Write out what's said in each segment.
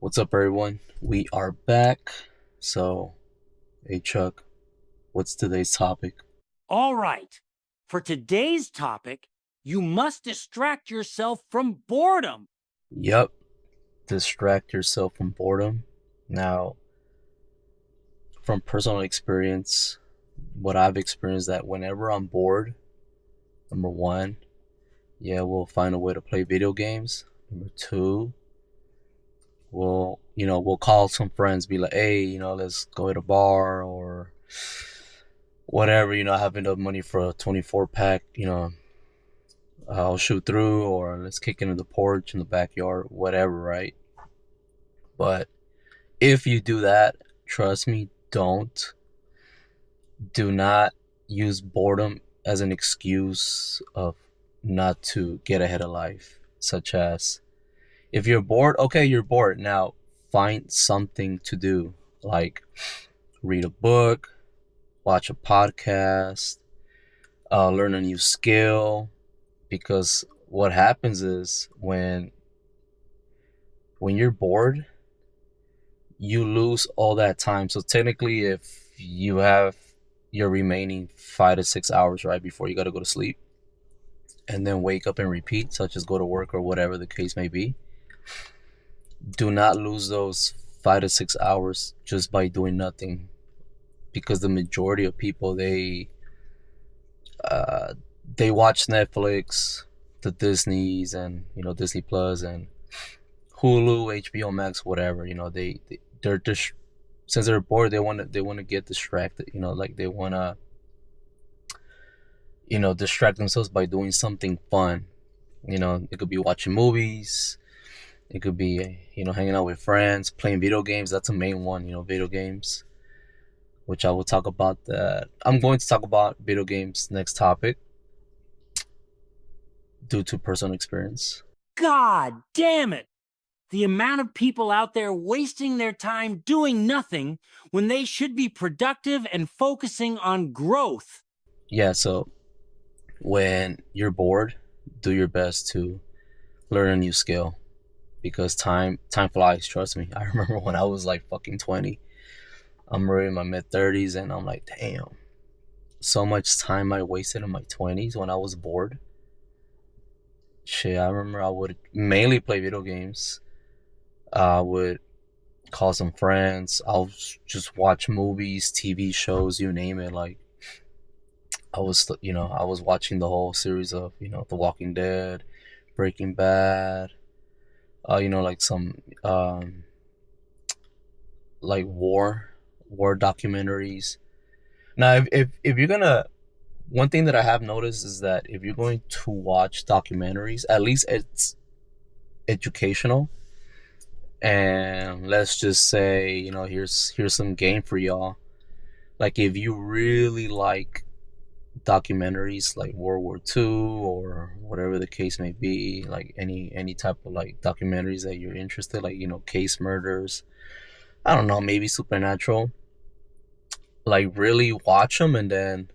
What's up, everyone? We are back. So, hey, Chuck, what's today's topic? All right. For today's topic, you must distract yourself from boredom. Yup, distract yourself from boredom. Now, from personal experience, what I've experienced that whenever I'm bored, number one, yeah, we'll find a way to play video games. Number two, we'll call some friends, be like, hey, let's go hit a bar or whatever. I have enough money for a 24 pack. I'll shoot through, or let's kick into the porch in the backyard, whatever, right? But if you do that, trust me, do not use boredom as an excuse of not to get ahead of life. Such as, if you're bored, okay, you're bored. Now find something to do, like read a book, watch a podcast, learn a new skill. Because what happens is when you're bored, you lose all that time. So technically, if you have your remaining 5 to 6 hours right before you got to go to sleep, and then wake up and repeat, such as go to work or whatever the case may be, do not lose those 5 to 6 hours just by doing nothing. Because the majority of people, uh, they watch Netflix, the Disney's, and Disney Plus and Hulu, HBO Max, whatever. They're just, since they're bored, they want to get distracted. Like they want to distract themselves by doing something fun. It could be watching movies. It could be hanging out with friends, playing video games. That's a main one. Video games, which I will talk about that. I'm going to talk about video games next topic due to personal experience. God damn it! The amount of people out there wasting their time doing nothing when they should be productive and focusing on growth. Yeah, so when you're bored, do your best to learn a new skill because time flies. Trust me. I remember when I was like fucking 20. I'm already in my mid 30s, and I'm like, damn, so much time I wasted in my 20s when I was bored. Shit, I remember I would mainly play video games. I would call some friends. I'll just watch movies, TV shows, you name it. Like I was watching the whole series of The Walking Dead, Breaking Bad. Like some like war documentaries. Now, if you're gonna, one thing that I have noticed is that if you're going to watch documentaries, at least it's educational. And let's just say, here's some game for y'all. Like if you really like documentaries like World War II or whatever the case may be, like any type of like documentaries that you're interested, like case murders, I don't know, maybe supernatural, like really watch them, and then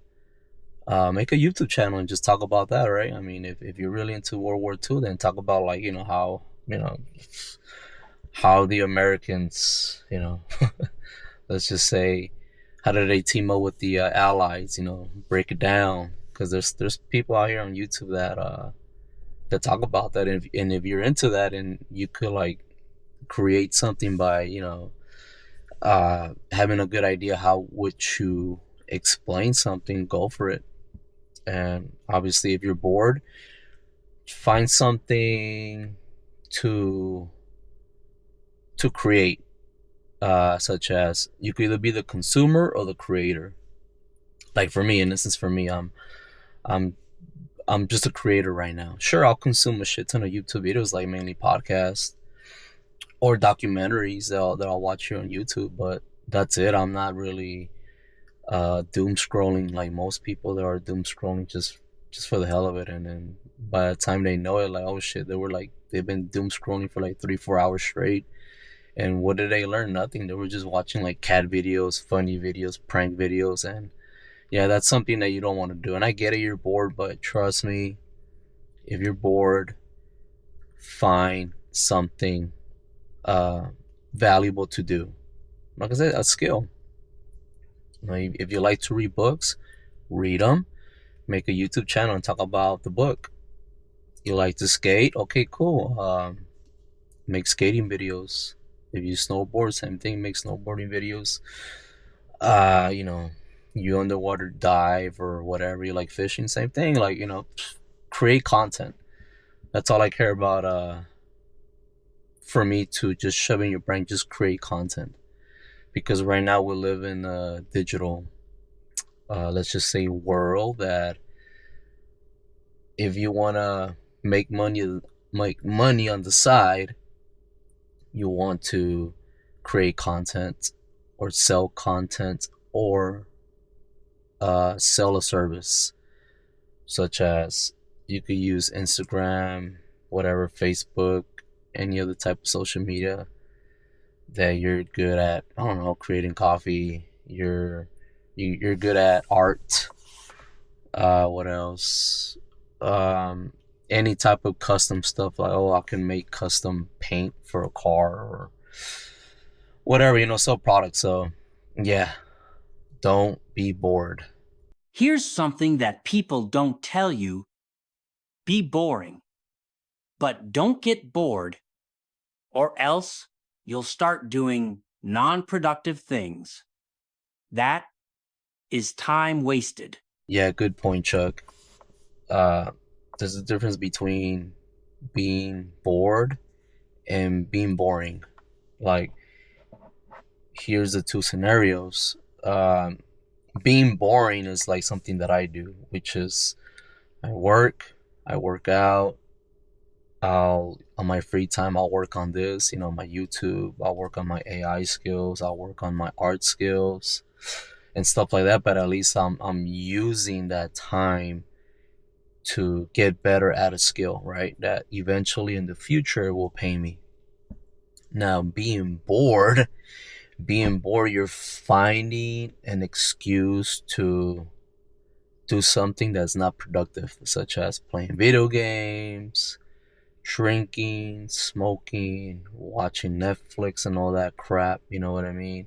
make a YouTube channel and just talk about that, right? I mean, if you're really into World War II, then talk about, like, how how the Americans, let's just say, how did they team up with the Allies? Break it down, because there's people out here on YouTube that talk about that, and if you're into that, and you could like create something by having a good idea how would you explain something, go for it. And obviously, if you're bored, find something to create, such as you could either be the consumer or the creator. Like for me, in instance, for me, I'm I'm just a creator right now. Sure, I'll consume a shit ton of YouTube videos, like mainly podcasts or documentaries that I'll watch here on YouTube, but that's it. I'm not really doom scrolling like most people that are doom scrolling just for the hell of it, and then by the time they know it, like, oh shit, they've been doom scrolling for like 3 4 hours straight. And what did they learn? Nothing. They were just watching like cat videos, funny videos, prank videos. And yeah, that's something that you don't want to do. And I get it, you're bored, but trust me, if you're bored, find something uh valuable to do. Like I said, a skill. You know, if you like to read books, read them. Make a YouTube channel and talk about the book. You like to skate? Okay, cool. Make skating videos. If you snowboard, same thing. Make snowboarding videos. You know, you underwater dive or whatever. You like fishing, same thing. Like, you know, create content. That's all I care about. For me to just shove in your brain, just create content. Because right now we live in a digital, let's just say, world that if you wanna make money, make money on the side, you want to create content or sell content or sell a service, such as you could use Instagram, whatever, Facebook, any other type of social media that you're good at. I don't know, creating coffee. You're good at art. What else? Any type of custom stuff, like, oh, I can make custom paint for a car or whatever, you know, sell products. So yeah, don't be bored. Here's something that people don't tell you: be boring. But don't get bored, or else you'll start doing non productive things. That is time wasted. Yeah, good point, Chuck. uh there's a difference between being bored and being boring. Like, here's the two scenarios. Being boring is like something that I do, which is I work out. I'll on my free time I'll work on this, you know, my YouTube. I'll work on my AI skills. I'll work on my art skills and stuff like that. But at least I'm using that time to get better at a skill, right? That eventually in the future will pay me. Now, being bored, you're finding an excuse to do something that's not productive, such as playing video games, drinking, smoking, watching Netflix, and all that crap. You know what I mean?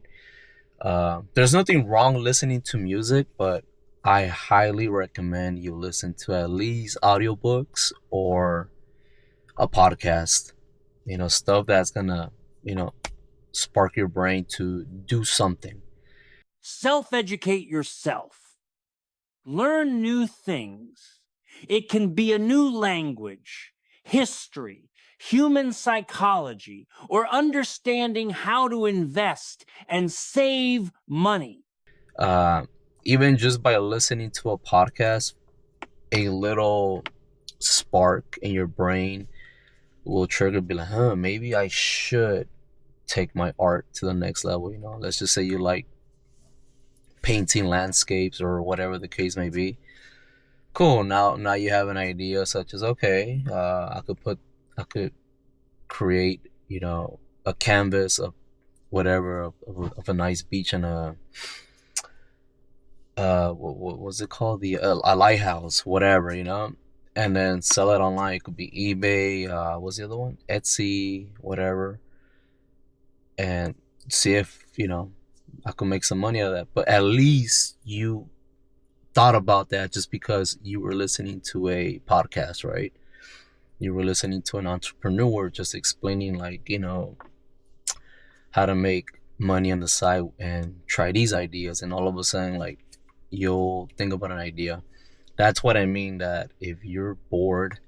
There's nothing wrong listening to music, but I highly recommend you listen to at least audiobooks or a podcast. You know, stuff that's gonna, you know, spark your brain to do something. Self educate yourself. Learn new things. It can be a new language, history, human psychology, or understanding how to invest and save money. Uh, Even just by listening to a podcast, a little spark in your brain will trigger, be like, huh, maybe I should take my art to the next level. You know, let's just say you like painting landscapes or whatever the case may be. Cool. Now you have an idea, such as, okay, I could create, you know, a canvas of whatever of a nice beach and a what was it called, the a lighthouse, whatever, you know, and then sell it online. It could be eBay. What's the other one? Etsy, whatever, and see if, you know, I could make some money out of that. But at least you thought about that just because you were listening to a podcast, right? You were listening to an entrepreneur just explaining, like, you know, how to make money on the side and try these ideas, and all of a sudden, like, you'll think about an idea. That's what I mean, that if you're bored,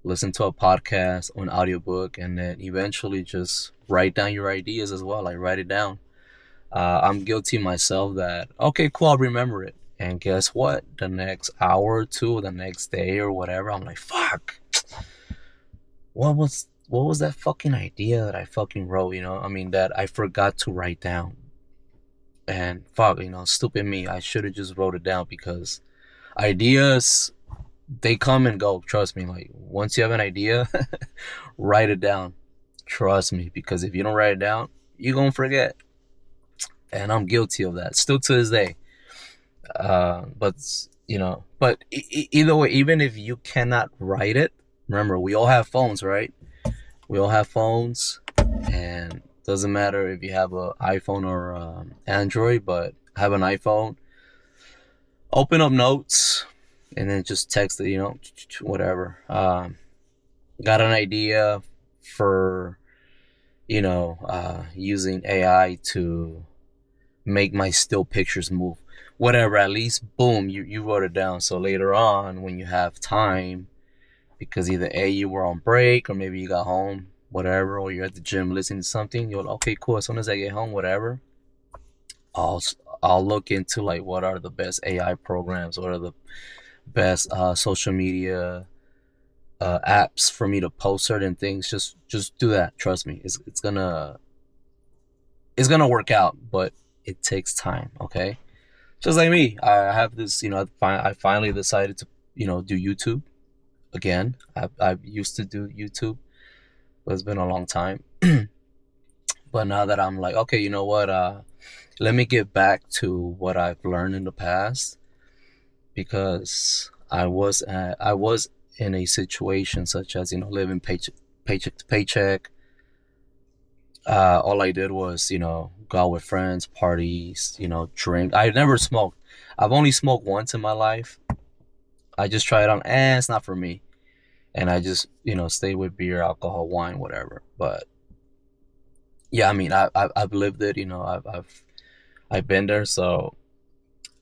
listen to a podcast or an audiobook, and then eventually just write down your ideas as well. Like, write it down. I'm guilty myself that, okay, cool, I'll remember it. And guess what? The next hour or two, the next day or whatever, I'm like, fuck. What was that fucking idea that I fucking wrote, you know? I mean, that I forgot to write down. And fuck, you know, stupid me. I should have just wrote it down, because ideas, they come and go. Trust me. Like, once you have an idea, write it down. Trust me, because if you don't write it down, you're gonna forget. And I'm guilty of that still to this day. But you know, but either way, even if you cannot write it, remember, we all have phones, right? We all have phones, and Doesn't matter if you have an iPhone or Android, but have an iPhone. Open up notes and then just text it, whatever. Got an idea for, using AI to make my still pictures move. Whatever, at least, boom, you wrote it down. So later on, when you have time, because either A, you were on break, or maybe you got home, whatever, or you're at the gym listening to something, you're like, okay, cool. As soon as I get home, whatever, I'll I'll look into like what are the best AI programs, what are the best social media apps for me to post certain things. Just do that. Trust me, it's gonna work out, but it takes time. Okay, just like me, I have this. I finally decided to do YouTube again. I used to do YouTube, but it's been a long time. But now that I'm like, okay, you know what? Let me get back to what I've learned in the past, because I was in a situation such as living paycheck to paycheck. All I did was go out with friends, parties, drink. I never smoked. I've only smoked once in my life. I just tried it on, and it's not for me. And I just stay with beer, alcohol, wine, whatever. But yeah, I mean, I've lived it. I've been there, so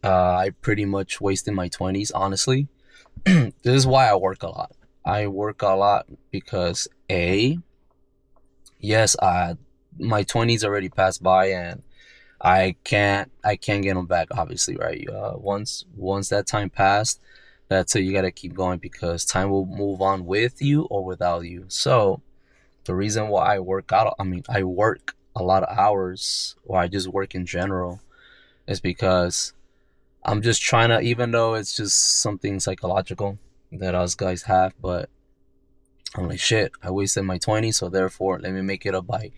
I pretty much wasted my 20s, honestly. This is why I work a lot. I work a lot because A, yes, my 20s already passed by, and I can't get them back, obviously, right? Once that time passed, that's it. You gotta keep going, because time will move on with you or without you. So the reason why I work a lot of hours, or I just work in general, is because I'm just trying to, even though it's just something psychological that us guys have, but I'm like, shit, I wasted my 20, so therefore, let me make it up by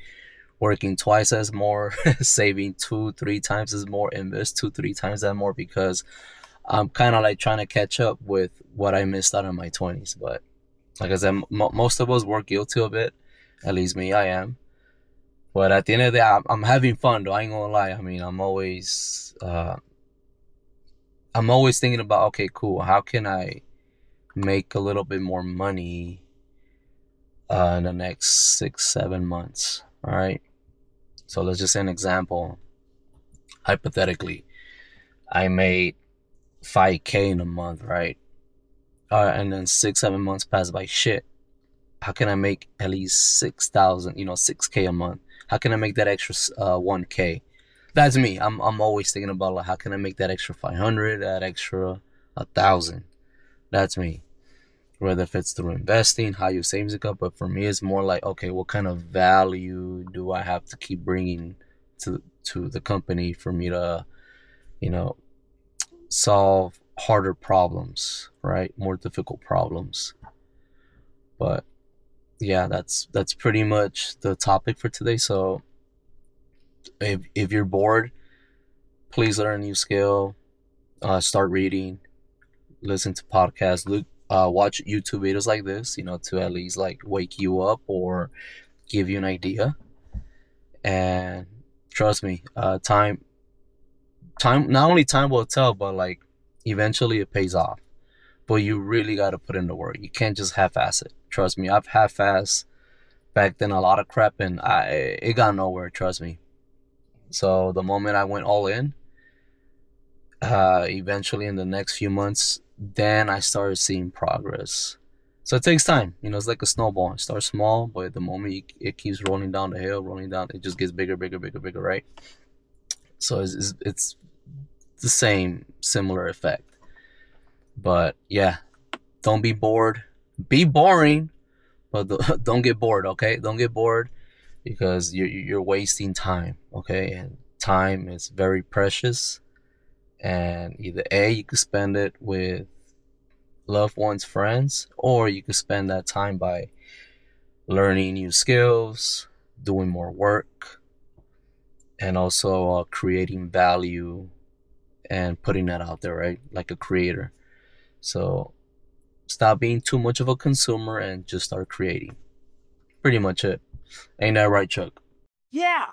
working twice as more, saving two, three times as more, invest two, three times that more, because I'm kind of like trying to catch up with what I missed out in my 20s. But like I said, most of us were guilty of it. At least me, I am. But at the end of the day, I'm having fun, though. I ain't gonna lie. I mean, I'm always thinking about, okay, cool. How can I make a little bit more money in the next 6, 7 months? All right. So let's just say an example. Hypothetically, I made 5K in a month, right? And then 6, 7 months pass by. Shit, how can I make at least 6,000, 6K a month? How can I make that extra 1K? That's me. I'm always thinking about like, how can I make that extra 500, that extra 1,000? That's me. Whether if it's through investing, how you savings account, but for me, it's more like, okay, what kind of value do I have to keep bringing to the company for me to, you know, solve harder problems, right? More difficult problems. But yeah, that's pretty much the topic for today. So if you're bored, please learn a new skill. Start reading, listen to podcasts, watch YouTube videos like this, to at least like wake you up or give you an idea. And trust me, time not only time will tell, but like eventually it pays off. But you really got to put in the work. You can't just half-ass it. Trust me, I've half-assed back then a lot of crap, and it got nowhere. Trust me. So the moment I went all in, eventually in the next few months, then I started seeing progress. So it takes time. It's like a snowball. It starts small, but the moment it keeps rolling down the hill, rolling down, it just gets bigger, bigger, bigger, bigger, right? So it's the same, similar effect. But yeah, don't be bored. Be boring, but don't get bored, okay? Don't get bored, because you're wasting time, okay? And time is very precious. And either A, you could spend it with loved ones, friends, or you could spend that time by learning new skills, doing more work, and also creating value and putting that out there, right? Like a creator. So stop being too much of a consumer and just start creating. Pretty much it. Ain't that right, Chuck? Yeah,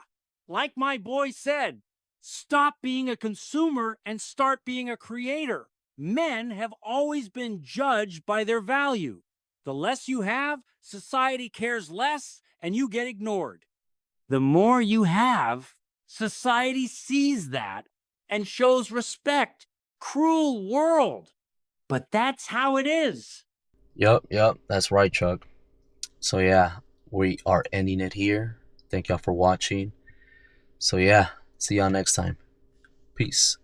like my boy said, stop being a consumer and start being a creator. Men have always been judged by their value. The less you have, society cares less and you get ignored. The more you have, society sees that and shows respect. Cruel world. But that's how it is. Yep, that's right, Chuck. So yeah, we are ending it here. Thank y'all for watching. So yeah, see y'all next time. Peace.